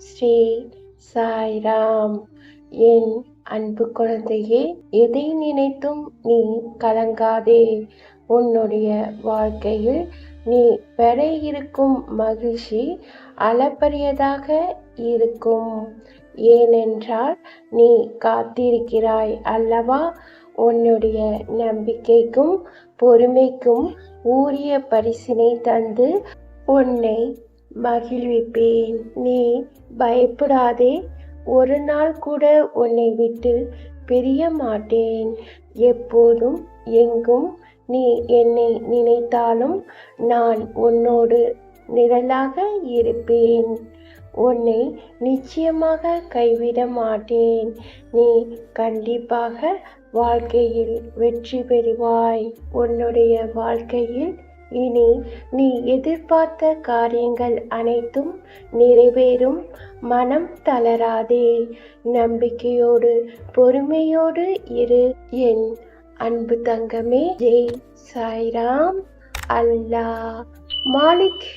ஸ்ரீ சாய்ராம். என் அன்பு குழந்தையே, எதை நினைத்தும் நீ கலங்காதே. உன்னுடைய வாழ்க்கையில் நீ பெற இருக்கும் மகிழ்ச்சி அளப்பரியதாக இருக்கும். ஏனென்றால் நீ காத்திருக்கிறாய் அல்லவா? உன்னுடைய நம்பிக்கைக்கும் பொறுமைக்கும் உரிய பரிசினை தந்து உன்னை மகிழ்விப்பேன். நீ பயப்படாதே. ஒரு நாள் கூட உன்னை விட்டு பிரிய மாட்டேன். எப்போதும் எங்கும் நீ என்னை நினைத்தாலும் நான் உன்னோடு நிழலாக இருப்பேன். உன்னை நிச்சயமாக கைவிட மாட்டேன். நீ கண்டிப்பாக வாழ்க்கையில் வெற்றி பெறுவாய். உன்னுடைய வாழ்க்கையில் இனி நீ எதிர்பார்த்த காரியங்கள் அனைத்தும் நிறைவேறும். மனம் தளராதே. நம்பிக்கையோடு பொறுமையோடு இரு என் அன்பு தங்கமே. ஜெய் சாய்ராம். அல்லாஹ் மாலிக்.